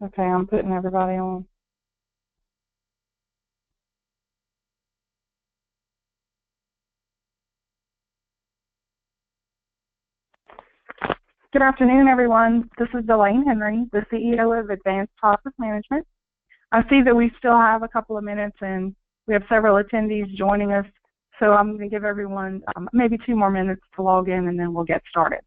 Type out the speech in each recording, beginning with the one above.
Okay, I'm putting everybody on. Good afternoon, everyone. This is Elaine Henry, the CEO of Advanced Hospice Management. I see that we still have a couple of minutes and we have several attendees joining us, so I'm going to give everyone maybe 2 more minutes to log in and then we'll get started.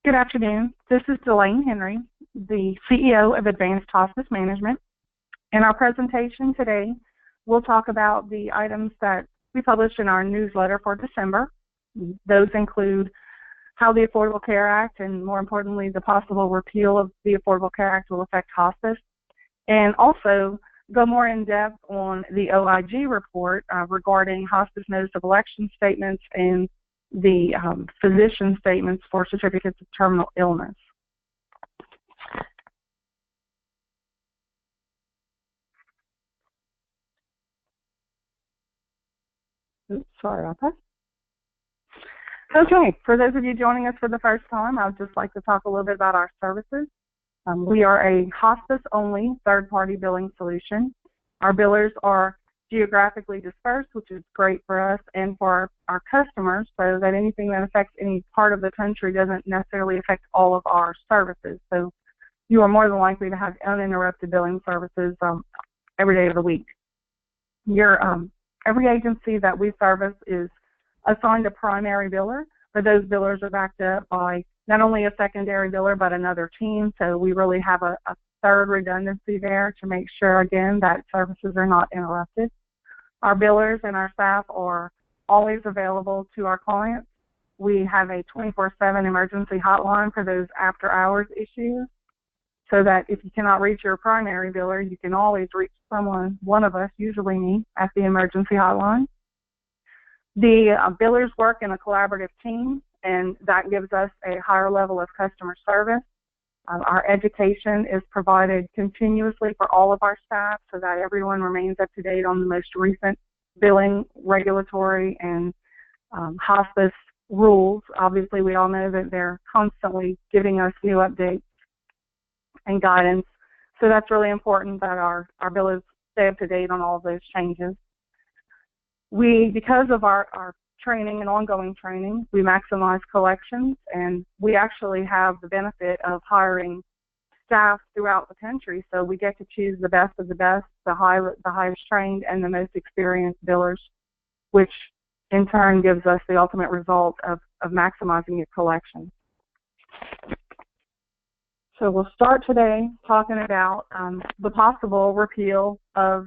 Good afternoon. This is Elaine Henry, the CEO of Advanced Hospice Management. In our presentation today, we'll talk about the items that we published in our newsletter for December. Those include how the Affordable Care Act and, more importantly, the possible repeal of the Affordable Care Act will affect hospice, and also go more in depth on the OIG report regarding hospice notice of election statements and the physician statements for certificates of terminal illness. Oops, sorry about that. Okay, for those of you joining us for the first time, I would just like to talk a little bit about our services. We are a hospice-only third-party billing solution. Our billers are geographically dispersed, which is great for us and for our customers, so that anything that affects any part of the country doesn't necessarily affect all of our services. So you are more than likely to have uninterrupted billing services every day of the week. Every agency that we service is assigned a primary biller, but those billers are backed up by not only a secondary biller, but another team. So we really have a third redundancy there to make sure, again, that services are not interrupted. Our billers and our staff are always available to our clients. We have a 24/7 emergency hotline for those after-hours issues, so that if you cannot reach your primary biller, you can always reach someone, one of us, usually me, at the emergency hotline. The billers work in a collaborative team, and that gives us a higher level of customer service. Our education is provided continuously for all of our staff so that everyone remains up to date on the most recent billing, regulatory, and hospice rules. Obviously, we all know that they're constantly giving us new updates and guidance, so that's really important that our billers stay up to date on all of those changes. Because of our training and ongoing training, we maximize collections, and we actually have the benefit of hiring staff throughout the country, so we get to choose the best of the best, the highest trained and the most experienced billers, which in turn gives us the ultimate result of maximizing your collections. So we'll start today talking about the possible repeal of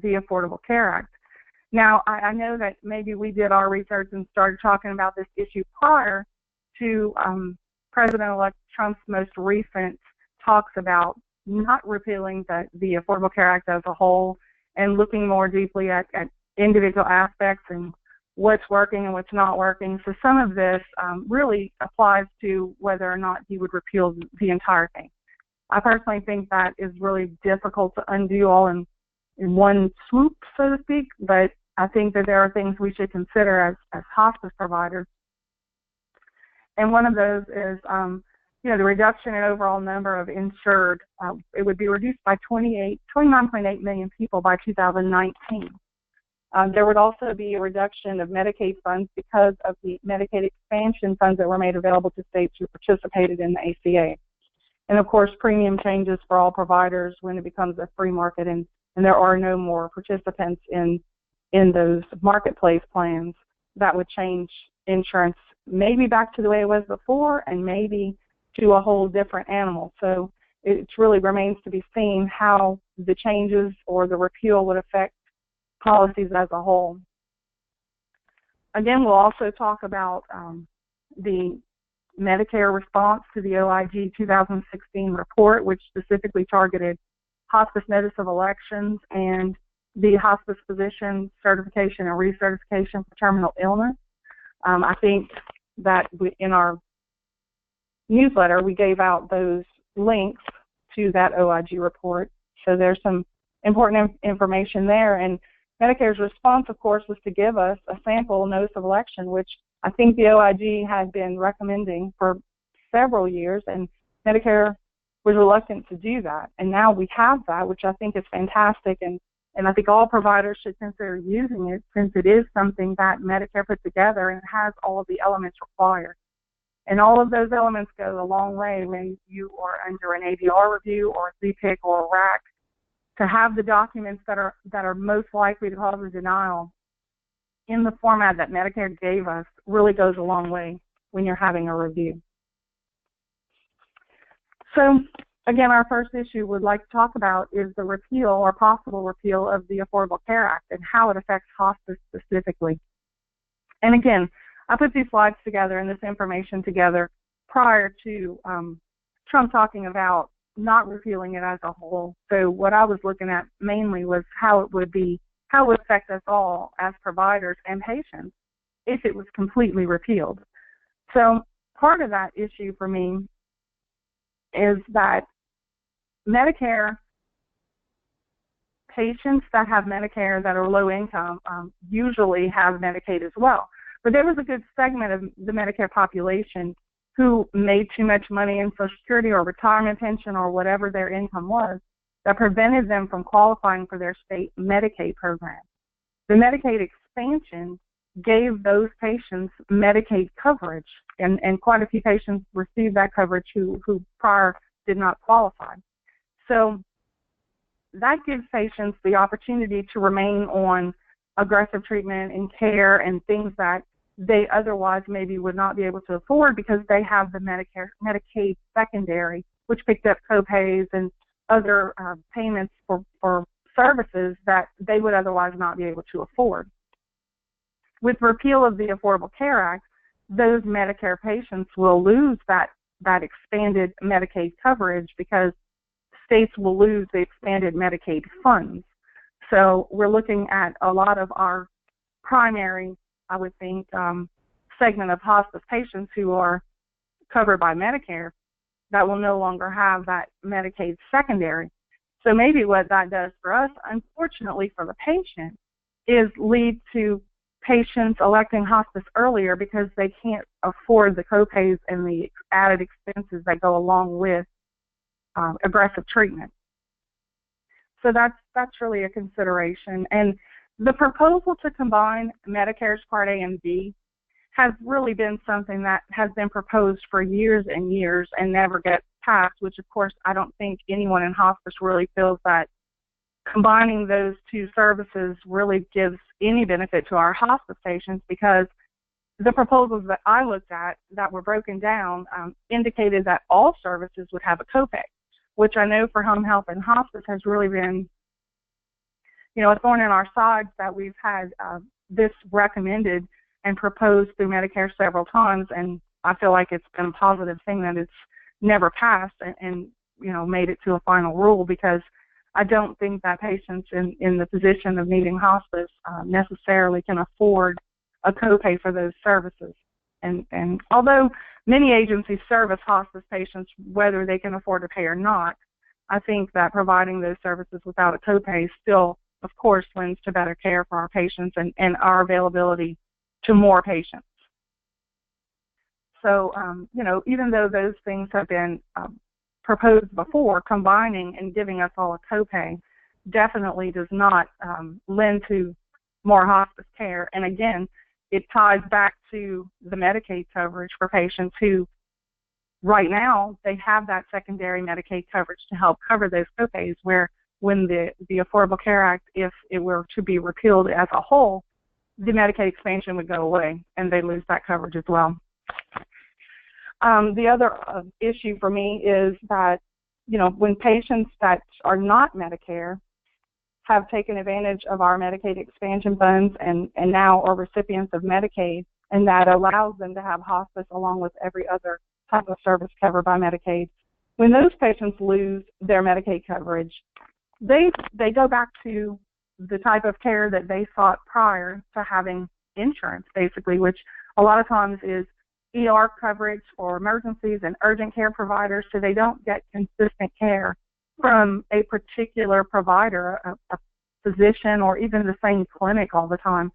the Affordable Care Act. Now, I know that maybe we did our research and started talking about this issue prior to President-elect Trump's most recent talks about not repealing the Affordable Care Act as a whole and looking more deeply at individual aspects and what's working and what's not working. So some of this really applies to whether or not he would repeal the entire thing. I personally think that is really difficult to undo all in one swoop, so to speak, but I think that there are things we should consider as hospice providers. And one of those is, the reduction in overall number of insured. It would be reduced by 29.8 million people by 2019. There would also be a reduction of Medicaid funds because of the Medicaid expansion funds that were made available to states who participated in the ACA. And of course, premium changes for all providers when it becomes a free market and there are no more participants in those marketplace plans. That would change insurance maybe back to the way it was before and maybe to a whole different animal. So it really remains to be seen how the changes or the repeal would affect policies as a whole. Again, we'll also talk about the Medicare response to the OIG 2016 report, which specifically targeted hospice notice of elections and the hospice physician certification and recertification for terminal illness. I think that in our newsletter, we gave out those links to that OIG report. So there's some important information there. And Medicare's response, of course, was to give us a sample notice of election, which I think the OIG had been recommending for several years, and Medicare was reluctant to do that. And now we have that, which I think is fantastic, and I think all providers should consider using it since it is something that Medicare put together and it has all of the elements required. And all of those elements go a long way when you are under an ADR review or a ZPIC or a RAC. To have the documents that are most likely to cause a denial in the format that Medicare gave us really goes a long way when you're having a review. So, again, our first issue we'd like to talk about is the repeal or possible repeal of the Affordable Care Act and how it affects hospice specifically. And again, I put these slides together and this information together prior to Trump talking about not repealing it as a whole. So what I was looking at mainly was how it would affect us all as providers and patients if it was completely repealed. So part of that issue for me is that Medicare patients that have Medicare that are low income usually have Medicaid as well. But there was a good segment of the Medicare population who made too much money in Social Security or retirement pension or whatever their income was that prevented them from qualifying for their state Medicaid program. The Medicaid expansion gave those patients Medicaid coverage, and quite a few patients received that coverage who prior did not qualify. So that gives patients the opportunity to remain on aggressive treatment and care and things that they otherwise maybe would not be able to afford because they have the Medicaid secondary, which picked up copays and other payments for services that they would otherwise not be able to afford. With repeal of the Affordable Care Act, those Medicare patients will lose that expanded Medicaid coverage because states will lose the expanded Medicaid funds. So we're looking at a lot of our primary, I would think, segment of hospice patients who are covered by Medicare that will no longer have that Medicaid secondary. So maybe what that does for us, unfortunately for the patient, is lead to patients electing hospice earlier because they can't afford the copays and the added expenses that go along with aggressive treatment. So that's really a consideration. And the proposal to combine Medicare's Part A and B has really been something that has been proposed for years and years and never gets passed, which of course I don't think anyone in hospice really feels that combining those two services really gives any benefit to our hospice patients, because the proposals that I looked at that were broken down indicated that all services would have a copay, which I know for home health and hospice has really been, a thorn in our sides that we've had this recommended and proposed through Medicare several times, and I feel like it's been a positive thing that it's never passed and made it to a final rule, because I don't think that patients in the position of needing hospice necessarily can afford a copay for those services. And although many agencies service hospice patients whether they can afford to pay or not, I think that providing those services without a copay still, of course, lends to better care for our patients and our availability to more patients. So, even though those things have been proposed before, combining and giving us all a copay definitely does not lend to more hospice care. And again, it ties back to the Medicaid coverage for patients who, right now, they have that secondary Medicaid coverage to help cover those copays, where when the Affordable Care Act, if it were to be repealed as a whole, the Medicaid expansion would go away and they lose that coverage as well. The other issue for me is that, when patients that are not Medicare have taken advantage of our Medicaid expansion funds and now are recipients of Medicaid, and that allows them to have hospice along with every other type of service covered by Medicaid. When those patients lose their Medicaid coverage, they go back to the type of care that they sought prior to having insurance, basically, which a lot of times is ER coverage for emergencies and urgent care providers, so they don't get consistent care from a particular provider, a physician, or even the same clinic all the time.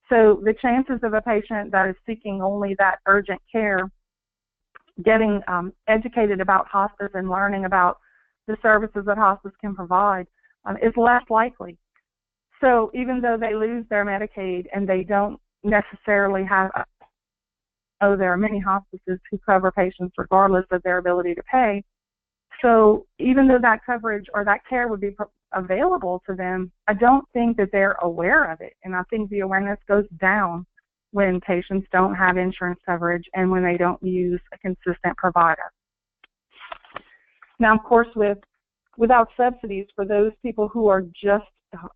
So the chances of a patient that is seeking only that urgent care getting educated about hospice and learning about the services that hospice can provide is less likely. So even though they lose their Medicaid and they don't necessarily have, there are many hospices who cover patients regardless of their ability to pay. So even though that coverage or that care would be available to them, I don't think that they're aware of it. And I think the awareness goes down when patients don't have insurance coverage and when they don't use a consistent provider. Now, of course, without subsidies for those people who are just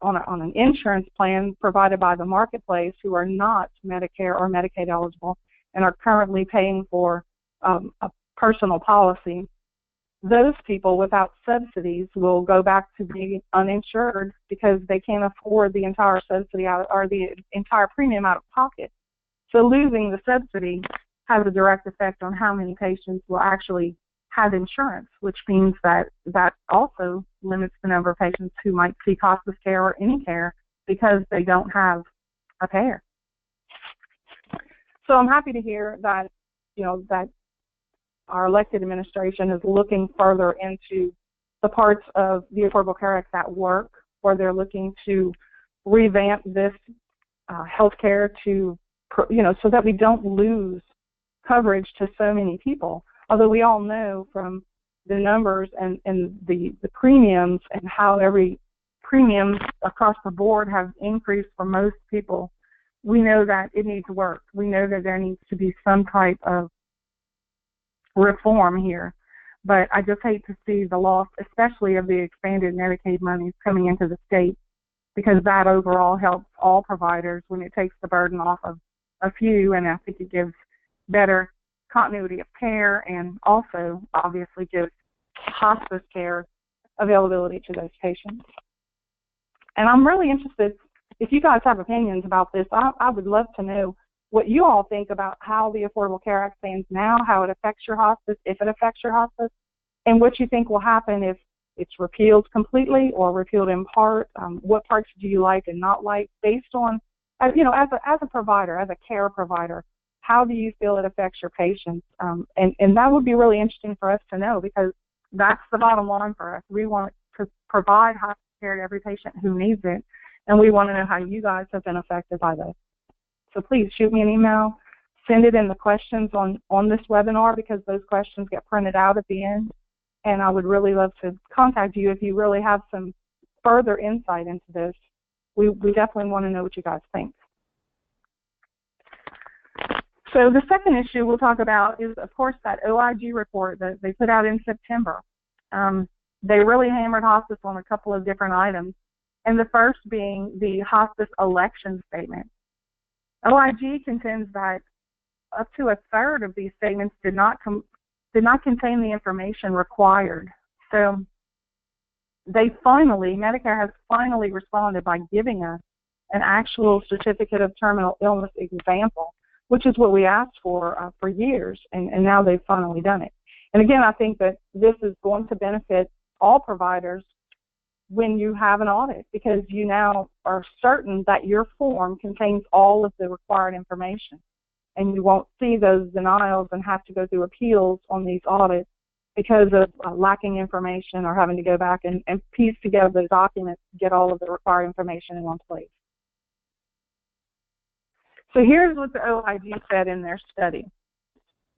on an insurance plan provided by the marketplace, who are not Medicare or Medicaid eligible and are currently paying for a personal policy, those people without subsidies will go back to being uninsured because they can't afford the entire subsidy or the entire premium out of pocket. So losing the subsidy has a direct effect on how many patients will actually have insurance, which means that also limits the number of patients who might seek hospice care or any care because they don't have a payer. So I'm happy to hear that, that our elected administration is looking further into the parts of the Affordable Care Act that work, where they're looking to revamp this health care to, so that we don't lose coverage to so many people. Although we all know from the numbers and the premiums and how every premium across the board have increased for most people, we know that it needs work. We know that there needs to be some type of reform here. But I just hate to see the loss, especially of the expanded Medicaid monies coming into the state, because that overall helps all providers when it takes the burden off of a few, and I think it gives better continuity of care and also obviously gives hospice care availability to those patients. And I'm really interested, if you guys have opinions about this, I would love to know what you all think about how the Affordable Care Act stands now, how it affects your hospice, if it affects your hospice, and what you think will happen if it's repealed completely or repealed in part. What parts do you like and not like based on, as a provider, as a care provider, how do you feel it affects your patients? And that would be really interesting for us to know, because that's the bottom line for us. We want to provide hospice care to every patient who needs it, and we want to know how you guys have been affected by this. So please shoot me an email, send it in the questions on this webinar, because those questions get printed out at the end. And I would really love to contact you if you really have some further insight into this. We definitely want to know what you guys think. So the second issue we'll talk about is, of course, that OIG report that they put out in September. They really hammered hospice on a couple of different items, and the first being the hospice election statement. OIG contends that up to a third of these statements did not contain the information required. So Medicare has finally responded by giving us an actual certificate of terminal illness example, which is what we asked for years, and now they've finally done it. And again, I think that this is going to benefit all providers when you have an audit, because you now are certain that your form contains all of the required information, and you won't see those denials and have to go through appeals on these audits because of lacking information or having to go back and piece together the documents to get all of the required information in one place. So here's what the OIG said in their study.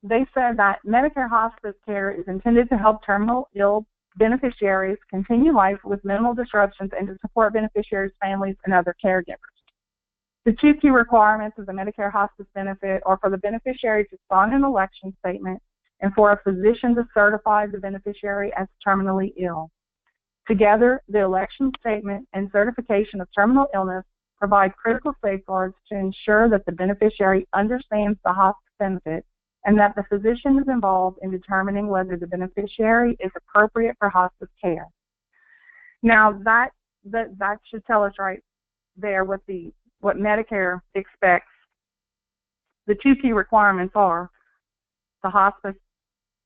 They said that Medicare hospice care is intended to help terminal ill beneficiaries continue life with minimal disruptions and to support beneficiaries' families and other caregivers. The two key requirements of the Medicare hospice benefit are for the beneficiary to sign an election statement and for a physician to certify the beneficiary as terminally ill. Together, the election statement and certification of terminal illness provide critical safeguards to ensure that the beneficiary understands the hospice benefit and that the physician is involved in determining whether the beneficiary is appropriate for hospice care. Now, that should tell us right there what Medicare expects. The two key requirements are the hospice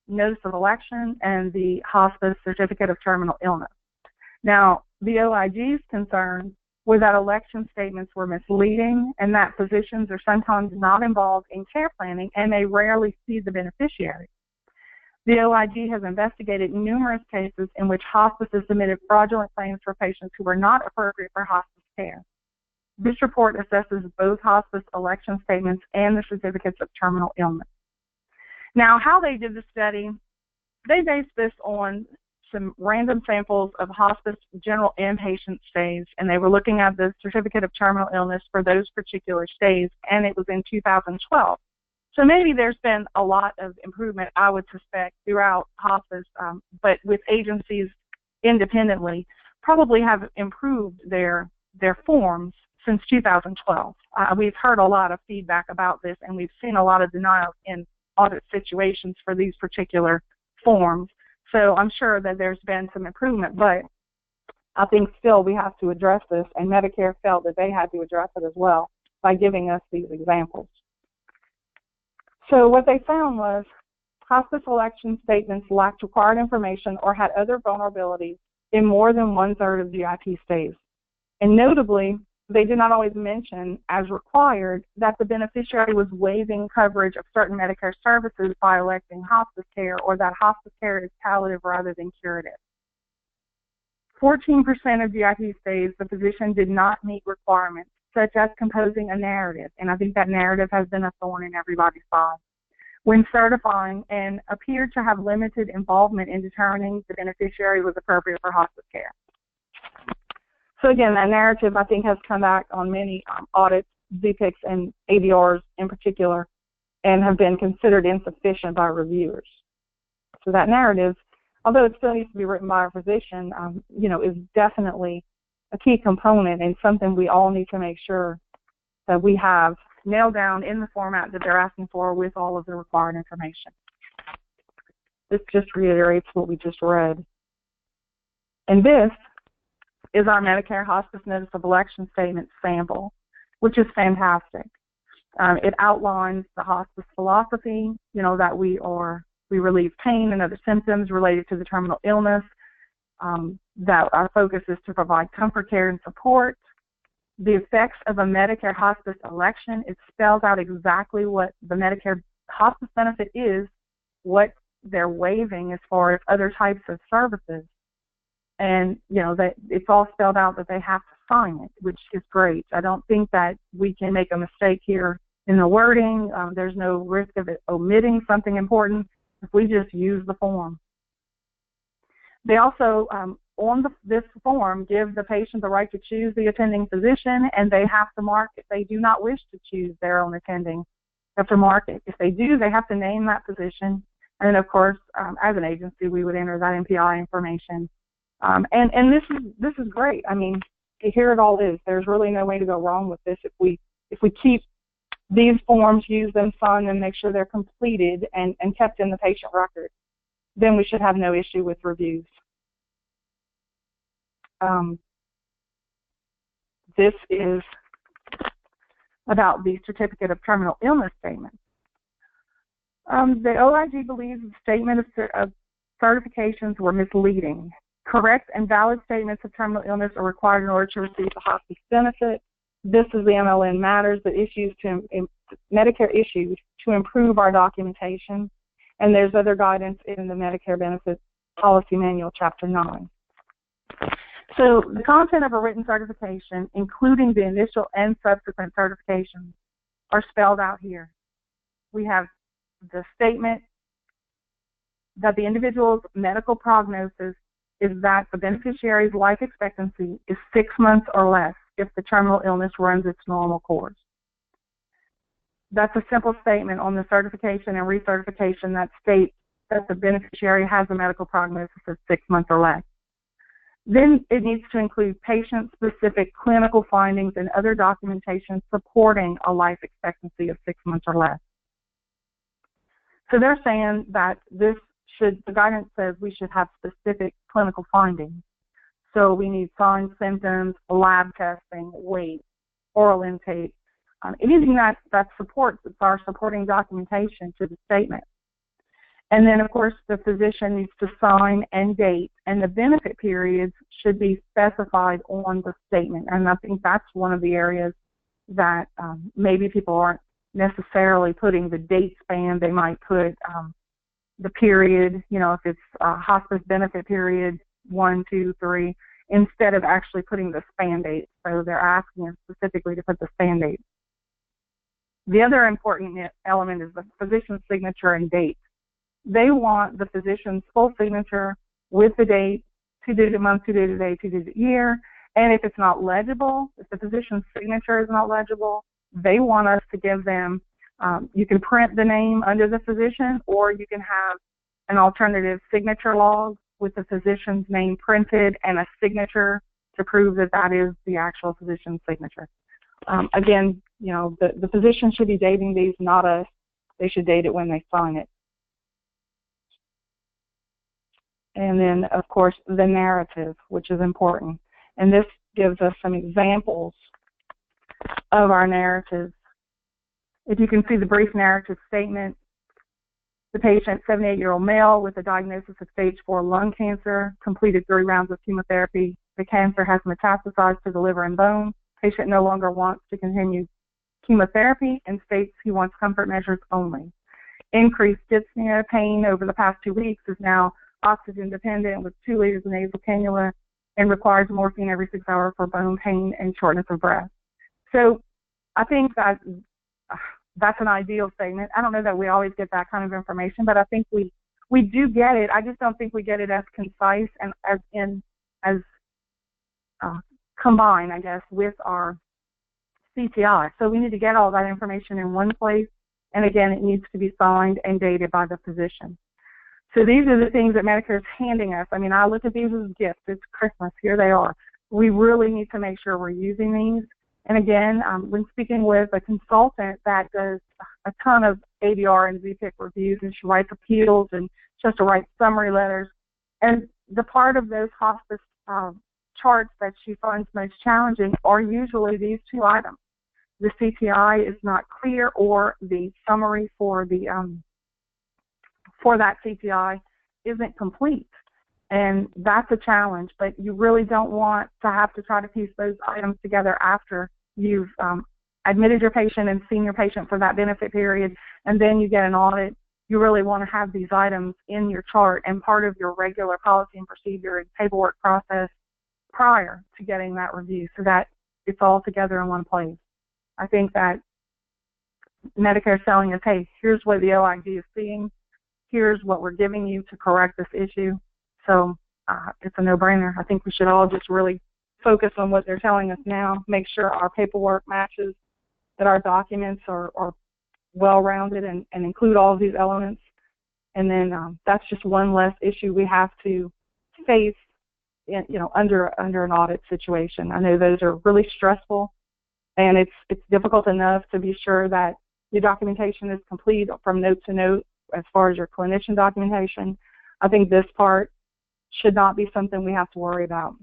notice of election and the hospice certificate of terminal illness. Now, the OIG's concern was that election statements were misleading and that physicians are sometimes not involved in care planning and they rarely see the beneficiary. The OIG has investigated numerous cases in which hospices submitted fraudulent claims for patients who were not appropriate for hospice care. This report assesses both hospice election statements and the certificates of terminal illness. Now, how they did the study, they based this on some random samples of hospice general inpatient stays, and they were looking at the certificate of terminal illness for those particular stays, and it was in 2012. So maybe there's been a lot of improvement, I would suspect, throughout hospice, but with agencies independently probably have improved their forms since 2012. We've heard a lot of feedback about this, and we've seen a lot of denials in audit situations for these particular forms. So I'm sure that there's been some improvement, but I think still we have to address this, and Medicare felt that they had to address it as well by giving us these examples. So what they found was hospice election statements lacked required information or had other vulnerabilities in more than 1/3 of GIP stays. And notably, they did not always mention, as required, that the beneficiary was waiving coverage of certain Medicare services by electing hospice care, or that hospice care is palliative rather than curative. 14% of GIP stays, the physician did not meet requirements, such as composing a narrative, and I think that narrative has been a thorn in everybody's side, when certifying, and appeared to have limited involvement in determining the beneficiary was appropriate for hospice care. So again, that narrative, I think, has come back on many audits, ZPICs and ADRs in particular, and have been considered insufficient by reviewers. So that narrative, although it still needs to be written by a physician, is definitely a key component and something we all need to make sure that we have nailed down in the format that they're asking for with all of the required information. This just reiterates what we just read. And this is our Medicare Hospice Notice of Election Statement sample, which is fantastic. It outlines the hospice philosophy, that we relieve pain and other symptoms related to the terminal illness, that our focus is to provide comfort, care, and support. The effects of a Medicare hospice election, it spells out exactly what the Medicare hospice benefit is, what they're waiving as far as other types of services. And, that it's all spelled out that they have to sign it, which is great. I don't think that we can make a mistake here in the wording. There's no risk of it omitting something important if we just use the form. They also, on this form, give the patient the right to choose the attending physician, and they have to mark if they do not wish to choose their own attending. They have to mark it. If they do, they have to name that physician. And then, of course, as an agency, we would enter that MPI information. And this is great. I mean, here it all is. There's really no way to go wrong with this if we keep these forms, use them, sign them, make sure they're completed and kept in the patient record. Then we should have no issue with reviews. This is about the certificate of terminal illness statement. The OIG believes the statement of certifications were misleading. Correct and valid statements of terminal illness are required in order to receive the hospice benefit. This is the MLN matters that Medicare issued to improve our documentation, and there's other guidance in the Medicare Benefits Policy Manual, Chapter 9. So the content of a written certification, including the initial and subsequent certifications, are spelled out here. We have the statement that the individual's medical prognosis is that the beneficiary's life expectancy is 6 months or less if the terminal illness runs its normal course. That's a simple statement on the certification and recertification that states that the beneficiary has a medical prognosis of 6 months or less. Then it needs to include patient-specific clinical findings and other documentation supporting a life expectancy of 6 months or less. So they're saying that the guidance says we should have specific clinical findings. So we need signs, symptoms, lab testing, weight, oral intake, anything that supports our supporting documentation to the statement. And then, of course, the physician needs to sign and date, and the benefit periods should be specified on the statement. And I think that's one of the areas that maybe people aren't necessarily putting the date span. They might put the period, if it's a hospice benefit period, 1, 2, 3, instead of actually putting the span date. So they're asking us specifically to put the span date. The other important element is the physician's signature and date. They want the physician's full signature with the date, 2-digit month, 2-digit day, 2-digit year. And if it's not legible, if the physician's signature is not legible, they want us to give them, you can print the name under the physician, or you can have an alternative signature log with the physician's name printed and a signature to prove that that is the actual physician's signature. Again, the physician should be dating these, not us. They should date it when they sign it. And then, of course, the narrative, which is important. And this gives us some examples of our narratives. If you can see the brief narrative statement, the patient, 78-year-old male with a diagnosis of stage 4 lung cancer, completed 3 rounds of chemotherapy. The cancer has metastasized to the liver and bone. Patient no longer wants to continue chemotherapy and states he wants comfort measures only. Increased dyspnea pain over the past 2 weeks is now oxygen dependent with 2 liters of nasal cannula and requires morphine every 6 hours for bone pain and shortness of breath. So I think that that's an ideal statement. I don't know that we always get that kind of information, but I think we do get it. I just don't think we get it as concise and as combined, I guess, with our CTI. So we need to get all that information in one place, and again, it needs to be signed and dated by the physician. So these are the things that Medicare is handing us. I mean, I look at these as gifts. It's Christmas. Here they are. We really need to make sure we're using these. And again, when speaking with a consultant that does a ton of ADR and ZPIC reviews, and she writes appeals and she has to write summary letters, and the part of those hospice charts that she finds most challenging are usually these 2 items. The CTI is not clear, or the summary for that CTI isn't complete. And that's a challenge, but you really don't want to have to try to piece those items together after you've admitted your patient and seen your patient for that benefit period, and then you get an audit. You really want to have these items in your chart and part of your regular policy and procedure and paperwork process prior to getting that review, so that it's all together in one place. I think that Medicare is telling us, hey, here's what the OIG is seeing. Here's what we're giving you to correct this issue. So it's a no-brainer. I think we should all just really focus on what they're telling us now, make sure our paperwork matches, that our documents are well-rounded and include all of these elements. And then that's just one less issue we have to face under an audit situation. I know those are really stressful, and it's difficult enough to be sure that your documentation is complete from note to note as far as your clinician documentation. I think this part should not be something we have to worry about.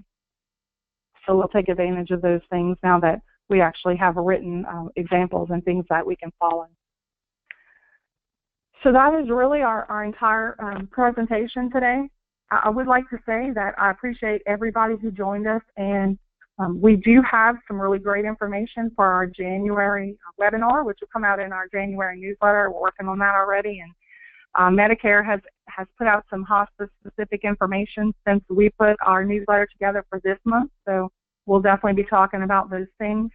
So we'll take advantage of those things now that we actually have written examples and things that we can follow. So that is really our entire presentation today. I would like to say that I appreciate everybody who joined us, and we do have some really great information for our January webinar, which will come out in our January newsletter. We're working on that already, and Medicare has put out some hospice-specific information since we put our newsletter together for this month, so we'll definitely be talking about those things.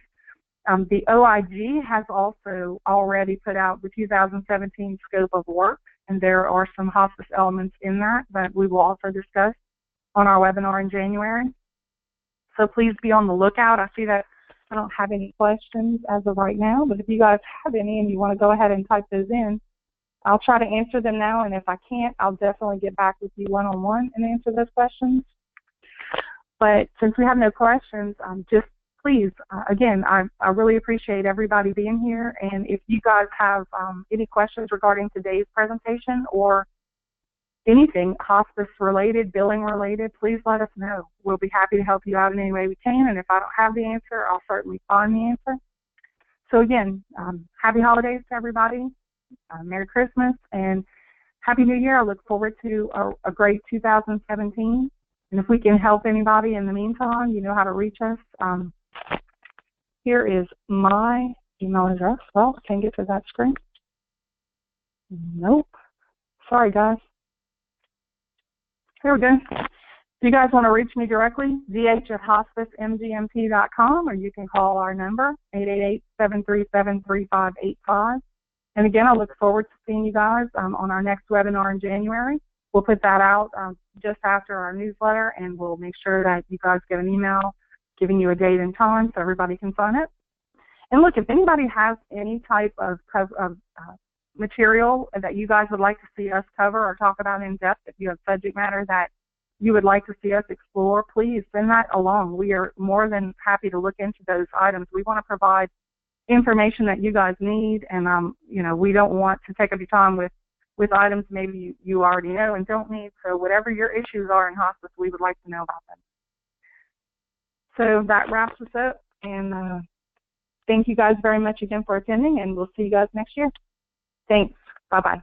The OIG has also already put out the 2017 scope of work, and there are some hospice elements in that we will also discuss on our webinar in January. So please be on the lookout. I see that I don't have any questions as of right now, but if you guys have any and you want to go ahead and type those in, I'll try to answer them now, and if I can't, I'll definitely get back with you one-on-one and answer those questions. But since we have no questions, just please, again, I really appreciate everybody being here, and if you guys have any questions regarding today's presentation or anything hospice-related, billing-related, please let us know. We'll be happy to help you out in any way we can, and if I don't have the answer, I'll certainly find the answer. So again, happy holidays to everybody, Merry Christmas, and Happy New Year. I look forward to a great 2017, and if we can help anybody in the meantime, you know how to reach us. Here is my email address. Well, I can't get to that screen. Nope. Sorry, guys. Here we go. If you guys want to reach me directly, dh@hospicemgmt.com, or you can call our number, 888-737-3585. And again, I look forward to seeing you guys on our next webinar in January. We'll put that out just after our newsletter, and we'll make sure that you guys get an email giving you a date and time so everybody can sign up. And look, if anybody has any type of material that you guys would like to see us cover or talk about in depth, if you have subject matter that you would like to see us explore, please send that along. We are more than happy to look into those items. We want to provide information that you guys need, and you know, we don't want to take up your time with items maybe you already know and don't need. So whatever your issues are in hospice, we would like to know about them. So that wraps us up, and thank you guys very much again for attending, and we'll see you guys next year. Thanks. Bye-bye.